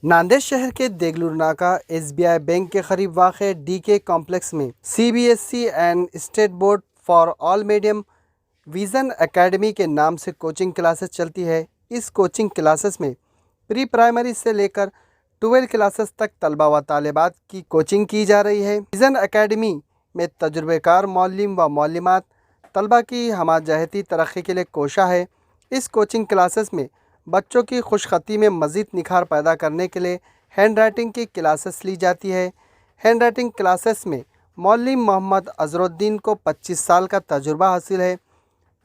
नांदेड़ शहर के देगलूर नाका एसबीआई बैंक के करीब वाक़े डीके कॉम्प्लेक्स में CBSE and state board for all medium vision academy के नाम से कोचिंग क्लासेस चलती है। इस कोचिंग क्लासेस में प्री प्राइमरी से लेकर 12 क्लासेस तक तलबा व तालिबात की कोचिंग की जा रही है। विज़न एकेडमी में तजुर्बेकार मौलिम व मौलिमात तलबा की हमाजहती तरक्की के लिए कोशा है। इस कोचिंग क्लासेस में बच्चों की खुशखती में मज़ीद निखार पैदा करने के लिए हैंड राइटिंग की क्लासेस ली जाती है। हैंड राइटिंग क्लासेस में मौलिम मोहम्मद अज़रुद्दीन को 25 साल का तजुर्बा हासिल है।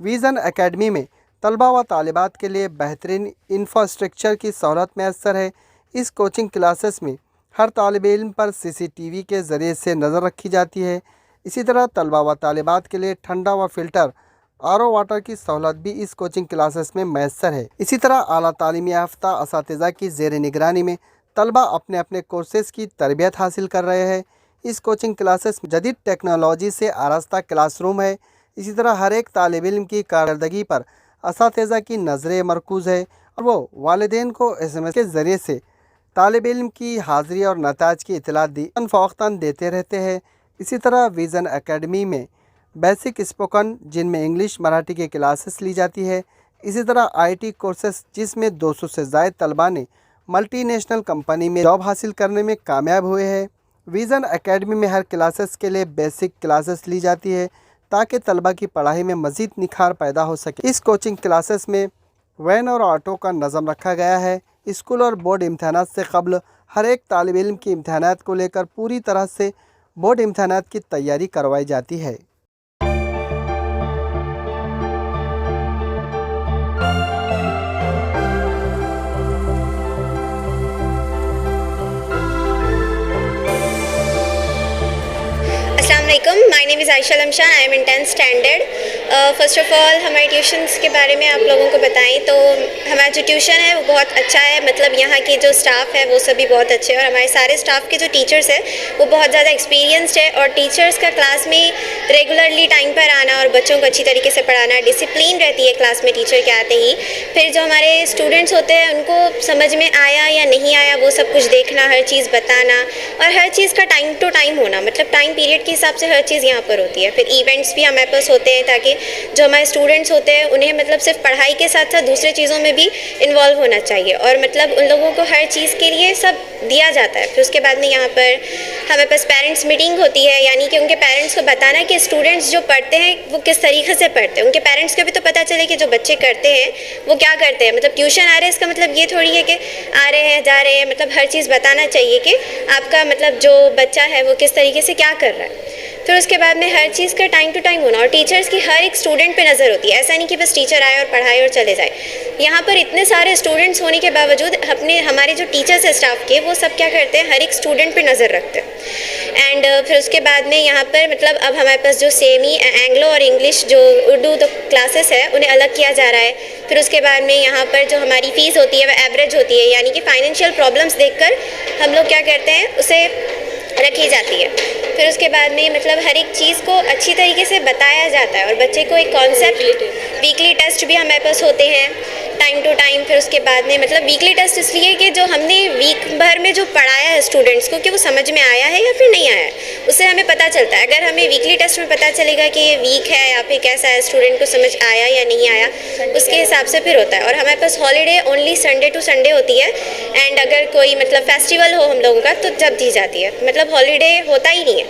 विज़न एकेडमी में तलबा व तालिबात के लिए बेहतरीन इंफ्रास्ट्रक्चर की सहूलत मैसर है। इस कोचिंग क्लासेस में हर तालिब इल्म पर सीसीटीवी के ज़रिए से नज़र रखी जाती है। इसी तरह तलबा व तालिबात के लिए ठंडा व फ़िल्टर आरओ वाटर की सहूलत भी इस कोचिंग क्लासेस में मैसर है। इसी तरह आला तालीम याफ्ता असातिज़ा की ज़ेर निगरानी में तलबा अपने अपने कोर्सेज़ की तरबियत हासिल कर रहे हैं। इस कोचिंग क्लासेस में जदीद टेक्नोलॉजी से आरास्ता क्लासरूम है। इसी तरह हर एक तालिब इल्म की कारकर्दगी पर असातिज़ा की नज़रें मरकूज़ है और वो वालिदैन को SMS के ज़रिए से तालिब इल्म की हाज़िरी और नताज की इतला फ़ौक़तान देते रहते हैं। इसी तरह विज़न एकेडमी में बेसिक स्पोकन जिनमें इंग्लिश मराठी के क्लासेस ली जाती है। इसी तरह IT कोर्सेस जिसमें 200 से ज़ायद तलबा ने मल्टीनेशनल कंपनी में जॉब हासिल करने में कामयाब हुए हैं। विज़न एकेडमी में हर क्लासेस के लिए बेसिक क्लासेस ली जाती है ताकि तलबा की पढ़ाई में मज़ीद निखार पैदा हो सके। इस कोचिंग क्लासेस में वैन और ऑटो का नज़म रखा गया है। स्कूल और बोर्ड इम्तहानात से कबल हर एक तालिब इल्म की इम्तहानात को लेकर पूरी तरह से बोर्ड इम्तहानात की तैयारी करवाई जाती है। My name is Ayesha Lamshan. I am in 10th standard. First of all हमारे ट्यूशन्स के बारे में आप लोगों को बताएं तो हमारा जो ट्यूशन है वो बहुत अच्छा है। मतलब यहाँ के जो स्टाफ है वो सभी बहुत अच्छे हैं और हमारे सारे स्टाफ के जो टीचर्स हैं वो बहुत ज़्यादा एक्सपीरियंस्ड है। और टीचर्स का क्लास में रेगुलरली टाइम पर आना और बच्चों को अच्छी तरीके से पढ़ाना, डिसिप्लिन रहती है क्लास में टीचर के आते ही। फिर जो हमारे स्टूडेंट्स होते हैं उनको समझ में आया या नहीं आया वो सब कुछ देखना, हर चीज़ बताना और हर चीज़ का टाइम टू टाइम होना, मतलब टाइम पीरियड के हिसाब से हर चीज़ यहाँ पर होती है। फिर इवेंट्स भी हमारे पास होते हैं ताकि जो हमारे स्टूडेंट्स होते हैं उन्हें मतलब सिर्फ पढ़ाई के साथ साथ दूसरे चीज़ों में भी इन्वॉल्व होना चाहिए और मतलब उन लोगों को हर चीज़ के लिए सब दिया जाता है। फिर उसके बाद में यहाँ पर हमारे पास पेरेंट्स मीटिंग होती है, यानी कि उनके पेरेंट्स को बताना कि स्टूडेंट्स जो पढ़ते हैं वो किस तरीके से पढ़ते हैं। उनके पेरेंट्स को भी तो पता चले कि जो बच्चे करते हैं वो क्या करते हैं। मतलब ट्यूशन आ रहे हैं इसका मतलब ये थोड़ी है कि आ रहे हैं जा रहे हैं, मतलब हर चीज़ बताना चाहिए कि आपका मतलब जो बच्चा है वो किस तरीके से क्या कर रहा है। फिर उसके बाद में हर चीज़ का टाइम टू टाइम होना और टीचर्स की हर एक स्टूडेंट पे नज़र होती है। ऐसा नहीं कि बस टीचर आए और पढ़ाए और चले जाए। यहाँ पर इतने सारे स्टूडेंट्स होने के बावजूद हमारे जो टीचर्स हैं स्टाफ के वो सब क्या करते हैं, हर एक स्टूडेंट पे नज़र रखते हैं। एंड फिर उसके बाद में यहाँ पर मतलब अब हमारे पास जो सेमी एंग्लो और इंग्लिश जो उर्दू तो क्लासेस है उन्हें अलग किया जा रहा है। फिर उसके बाद में यहाँ पर जो हमारी फ़ीस होती है वह एवरेज होती है, यानी कि फाइनेंशियल प्रॉब्लम्स देखकर हम लोग क्या करते हैं उसे रखी जाती है। फिर उसके बाद में मतलब हर एक चीज़ को अच्छी तरीके से बताया जाता है और बच्चे को एक कॉन्सेप्ट, वीकली टेस्ट भी हमारे पास होते हैं टाइम टू टाइम। फिर उसके बाद में मतलब वीकली टेस्ट इसलिए कि जो हमने वीक भर में जो पढ़ाया है स्टूडेंट्स को कि वो समझ में आया है या फिर नहीं आया है, उससे हमें पता चलता है। अगर हमें वीकली टेस्ट में पता चलेगा कि ये वीक है या फिर कैसा है, स्टूडेंट को समझ आया या नहीं आया, उसके हिसाब से फिर होता है। और हमारे पास holiday only Sunday to Sunday होती है एंड अगर कोई मतलब फेस्टिवल हो हम लोगों का तो जब दी जाती है, मतलब हॉलीडे होता ही नहीं है।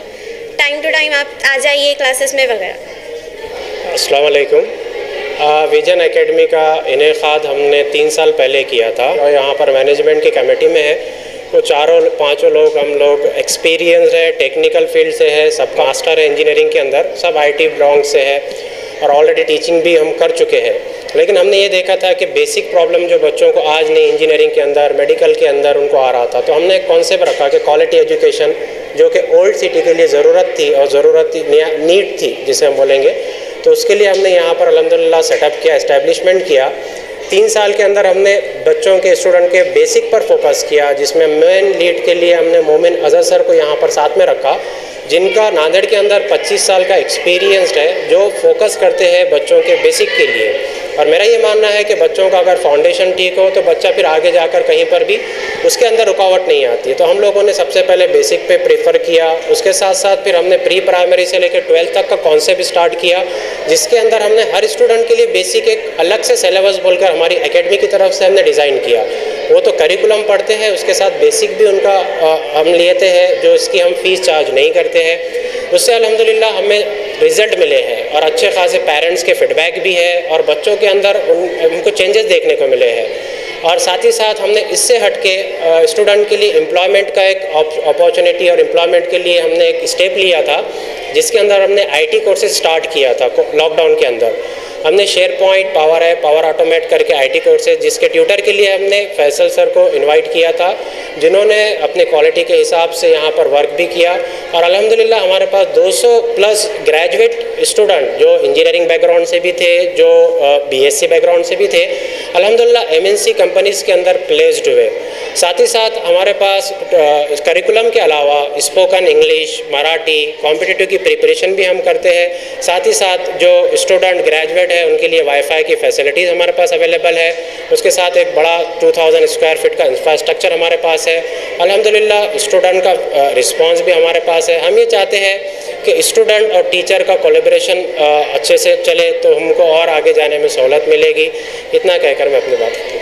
टाइम टू टाइम आप आ जाइए क्लासेस में वगैरह। अस्सलाम वालेकुम। विज़न एकेडमी का इनेकाद हमने 3 साल पहले किया था और यहाँ पर मैनेजमेंट की कमेटी में है वो 4-5 लोग हम लोग एक्सपीरियंस है, टेक्निकल फील्ड से है, सब मास्टर है इंजीनियरिंग के अंदर, सब IT ब्लॉन्ग से है और ऑलरेडी टीचिंग भी हम कर चुके हैं। लेकिन हमने ये देखा था कि बेसिक प्रॉब्लम जो बच्चों को आज नहीं इंजीनियरिंग के अंदर, मेडिकल के अंदर उनको आ रहा था, तो हमने एक कॉन्सेप्ट रखा कि क्वालिटी एजुकेशन जो कि ओल्ड सिटी के लिए ज़रूरत थी और नीड थी जिसे हम बोलेंगे, तो उसके लिए हमने यहाँ पर अल्हम्दुलिल्लाह सेटअप किया, एस्टेब्लिशमेंट किया। 3 साल के अंदर हमने बच्चों के स्टूडेंट के बेसिक पर फोकस किया, जिसमें मेन लीड के लिए हमने मोमिन अजहर सर को यहाँ पर साथ में रखा, जिनका नांदेड़ के अंदर 25 साल का एक्सपीरियंस है, जो फोकस करते हैं बच्चों के बेसिक के लिए। और मेरा ये मानना है कि बच्चों का अगर फाउंडेशन ठीक हो तो बच्चा फिर आगे जाकर कहीं पर भी उसके अंदर रुकावट नहीं आती है। तो हम लोगों ने सबसे पहले बेसिक पे प्रेफर किया, उसके साथ साथ फिर हमने प्री प्राइमरी से लेकर 12th तक का कॉन्सेप्ट स्टार्ट किया, जिसके अंदर हमने हर स्टूडेंट के लिए बेसिक एक अलग से सिलेबस बोलकर हमारी एकेडमी की तरफ से हमने डिज़ाइन किया। वो तो करिकुलम पढ़ते हैं, उसके साथ बेसिक भी उनका हम लेते हैं, जो इसकी हम फीस चार्ज नहीं करते हैं। उससे अल्हम्दुलिल्लाह हमें रिज़ल्ट मिले हैं और अच्छे खासे पेरेंट्स के फीडबैक भी है और बच्चों के अंदर उनको चेंजेस देखने को मिले हैं। और साथ ही साथ हमने इससे हट के स्टूडेंट के लिए एम्प्लॉयमेंट का एक अपॉर्चुनिटी और एम्प्लॉयमेंट के लिए हमने एक स्टेप लिया था, जिसके अंदर हमने IT कोर्सेज स्टार्ट किया था लॉकडाउन के अंदर। हमने share point, power app, power automate करके IT कोर्सेज, जिसके ट्यूटर के लिए हमने फैसल सर को इनवाइट किया था, जिन्होंने अपने क्वालिटी के हिसाब से यहाँ पर वर्क भी किया। और अल्हम्दुलिल्लाह हमारे पास 200 प्लस ग्रेजुएट स्टूडेंट जो इंजीनियरिंग बैकग्राउंड से भी थे, जो BSc बैकग्राउंड से भी थे, अल्हम्दुलिल्लाह MNC कंपनीज़ के अंदर प्लेस्ड हुए। साथ ही साथ हमारे पास करिकुलम के अलावा स्पोकन इंग्लिश, मराठी, कॉम्पिटिटिव की प्रिपरेशन भी हम करते हैं। साथ ही साथ जो स्टूडेंट ग्रेजुएट है उनके लिए वाईफाई की फैसिलिटीज़ हमारे पास अवेलेबल है। उसके साथ एक बड़ा 2000 स्क्वायर फीट का इंफ्रास्ट्रक्चर हमारे पास है। अल्हम्दुलिल्लाह स्टूडेंट का रिस्पांस भी हमारे पास है। हम ये चाहते हैं कि स्टूडेंट और टीचर का कोलैबोरेशन अच्छे से चले तो हमको और आगे जाने में सहूलत मिलेगी। इतना कहकर मैं अपनी बात